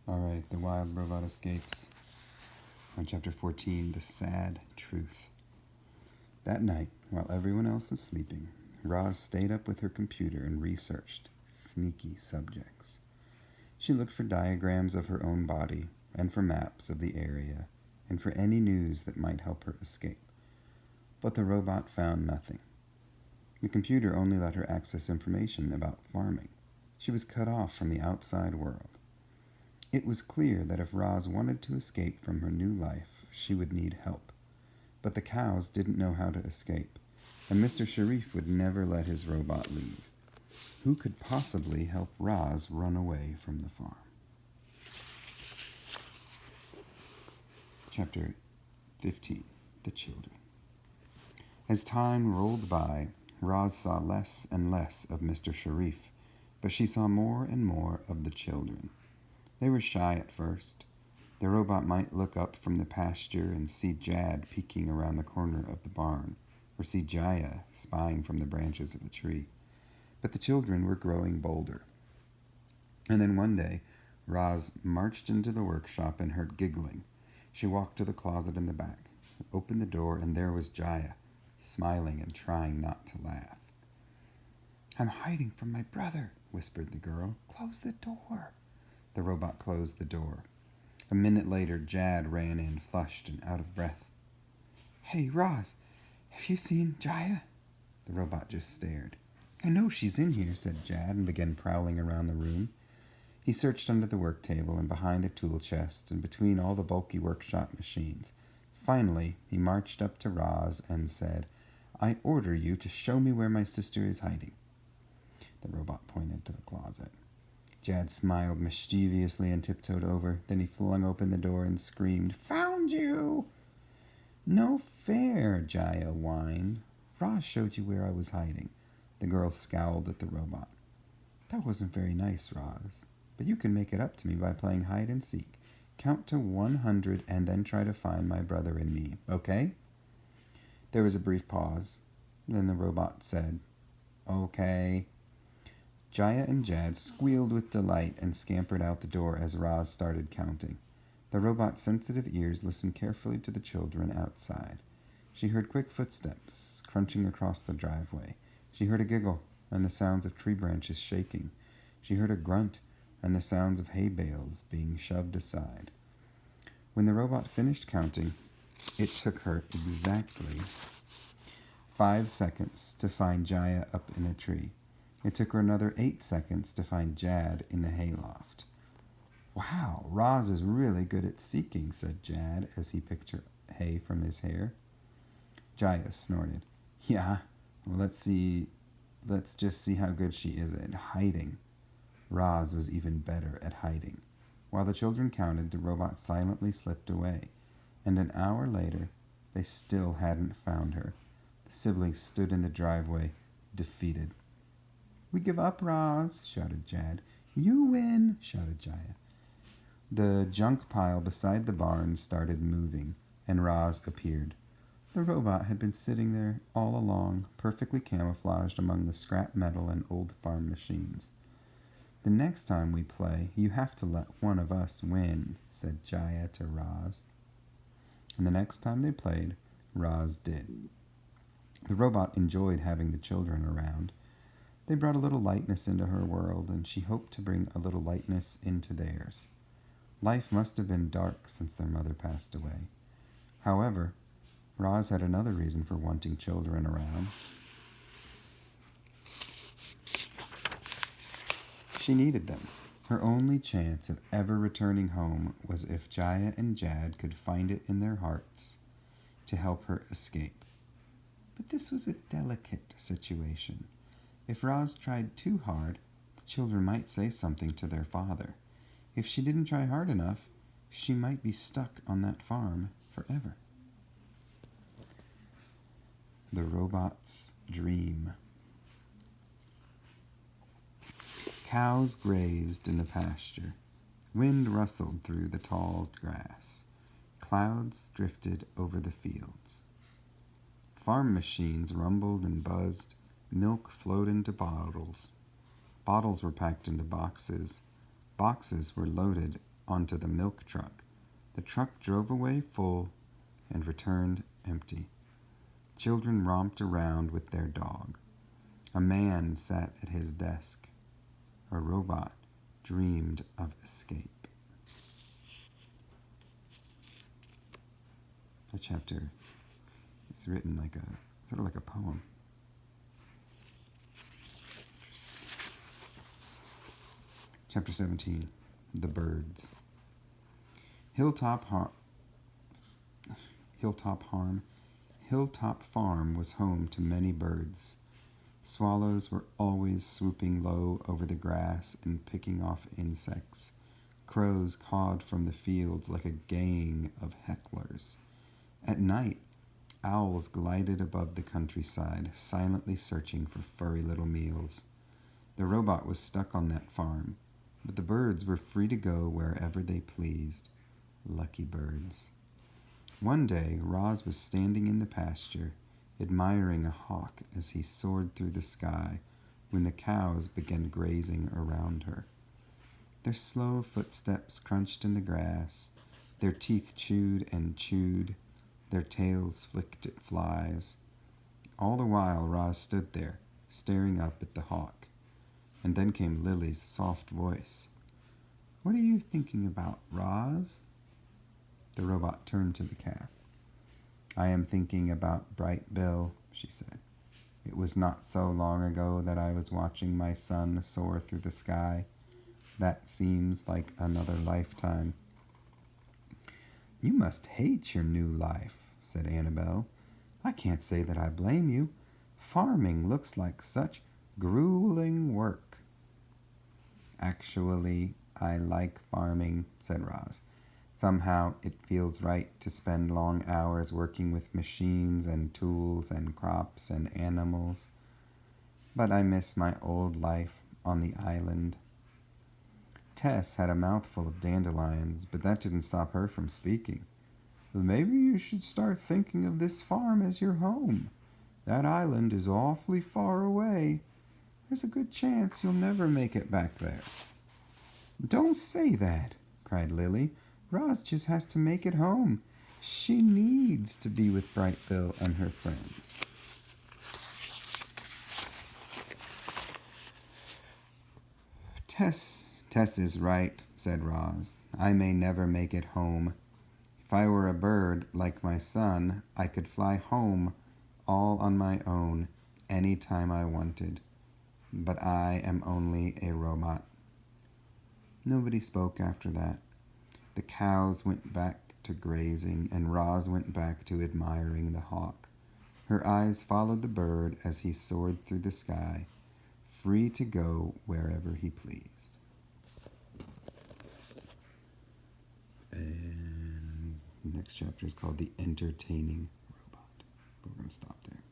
Alright, the wild robot escapes. On chapter 14, the sad truth. That night, while everyone else was sleeping, Roz stayed up with her computer and researched sneaky subjects. She looked for diagrams of her own body and for maps of the area and for any news that might help her escape. But the robot found nothing. The computer only let her access information about farming. She was cut off from the outside world. It was clear that if Roz wanted to escape from her new life, she would need help. But the cows didn't know how to escape, and Mr. Sharif would never let his robot leave. Who could possibly help Roz run away from the farm? Chapter 15. The Children. As time rolled by, Roz saw less and less of Mr. Sharif, but she saw more and more of the children. They were shy at first. The robot might look up from the pasture and see Jad peeking around the corner of the barn, or see Jaya spying from the branches of a tree. But the children were growing bolder. And then one day, Roz marched into the workshop and heard giggling. She walked to the closet in the back, opened the door, and there was Jaya, smiling and trying not to laugh. "I'm hiding from my brother," whispered the girl. "Close the door." The robot closed the door. A minute later, Jad ran in, flushed and out of breath. "Hey, Roz, have you seen Jaya?" The robot just stared. "I know she's in here," said Jad, and began prowling around the room. He searched under the work table and behind the tool chest and between all the bulky workshop machines. Finally, he marched up to Roz and said, "I order you to show me where my sister is hiding." The robot pointed to the closet. Jad smiled mischievously and tiptoed over. Then he flung open the door and screamed, "Found you!" "No fair," Jaya whined. "Roz showed you where I was hiding." The girl scowled at the robot. "That wasn't very nice, Roz. But you can make it up to me by playing hide and seek. Count to 100 and then try to find my brother and me, okay?" There was a brief pause. Then the robot said, "Okay." Jaya and Jad squealed with delight and scampered out the door as Roz started counting. The robot's sensitive ears listened carefully to the children outside. She heard quick footsteps crunching across the driveway. She heard a giggle and the sounds of tree branches shaking. She heard a grunt and the sounds of hay bales being shoved aside. When the robot finished counting, it took her exactly 5 seconds to find Jaya up in a tree. It took her another 8 seconds to find Jad in the hayloft. "Wow, Roz is really good at seeking," said Jad as he picked her hay from his hair. Jaya snorted. "Yeah, well, let's just see how good she is at hiding." Roz was even better at hiding. While the children counted, the robot silently slipped away, and an hour later, they still hadn't found her. The siblings stood in the driveway, defeated. "We give up, Roz," shouted Jad. "You win," shouted Jaya. The junk pile beside the barn started moving, and Roz appeared. The robot had been sitting there all along, perfectly camouflaged among the scrap metal and old farm machines. "The next time we play, you have to let one of us win," said Jaya to Roz. And the next time they played, Roz did. The robot enjoyed having the children around. They brought a little lightness into her world, and she hoped to bring a little lightness into theirs. Life must have been dark since their mother passed away. However, Roz had another reason for wanting children around. She needed them. Her only chance of ever returning home was if Jaya and Jad could find it in their hearts to help her escape. But this was a delicate situation. If Roz tried too hard, the children might say something to their father. If she didn't try hard enough, she might be stuck on that farm forever. The robot's dream. Cows grazed in the pasture. Wind rustled through the tall grass. Clouds drifted over the fields. Farm machines rumbled and buzzed. Milk flowed into bottles. Bottles were packed into boxes. Boxes were loaded onto the milk truck. The truck drove away full and returned empty. Children romped around with their dog. A man sat at his desk. A robot dreamed of escape. The chapter is written sort of like a poem. Chapter 17, The Birds. Hilltop Farm was home to many birds. Swallows were always swooping low over the grass and picking off insects. Crows cawed from the fields like a gang of hecklers. At night, owls glided above the countryside, silently searching for furry little meals. The robot was stuck on that farm, but the birds were free to go wherever they pleased. Lucky birds. One day, Roz was standing in the pasture, admiring a hawk as he soared through the sky when the cows began grazing around her. Their slow footsteps crunched in the grass, their teeth chewed and chewed, their tails flicked at flies. All the while, Roz stood there, staring up at the hawk. And then came Lily's soft voice. "What are you thinking about, Roz?" The robot turned to the calf. "I am thinking about Bright Bill," she said. "It was not so long ago that I was watching my son soar through the sky. That seems like another lifetime." "You must hate your new life," said Annabelle. "I can't say that I blame you. Farming looks like such grueling work." "Actually, I like farming," said Roz. "Somehow it feels right to spend long hours working with machines and tools and crops and animals. But I miss my old life on the island." Tess had a mouthful of dandelions, but that didn't stop her from speaking. "Maybe you should start thinking of this farm as your home. That island is awfully far away. There's a good chance you'll never make it back there." "Don't say that," cried Lily. "Roz just has to make it home. She needs to be with Bright Bill and her friends." Tess is right," said Roz. "I may never make it home. If I were a bird like my son, I could fly home all on my own any time I wanted. But I am only a robot." Nobody spoke after that. The cows went back to grazing, and Roz went back to admiring the hawk. Her eyes followed the bird as he soared through the sky, free to go wherever he pleased. And the next chapter is called The Entertaining Robot. But we're going to stop there.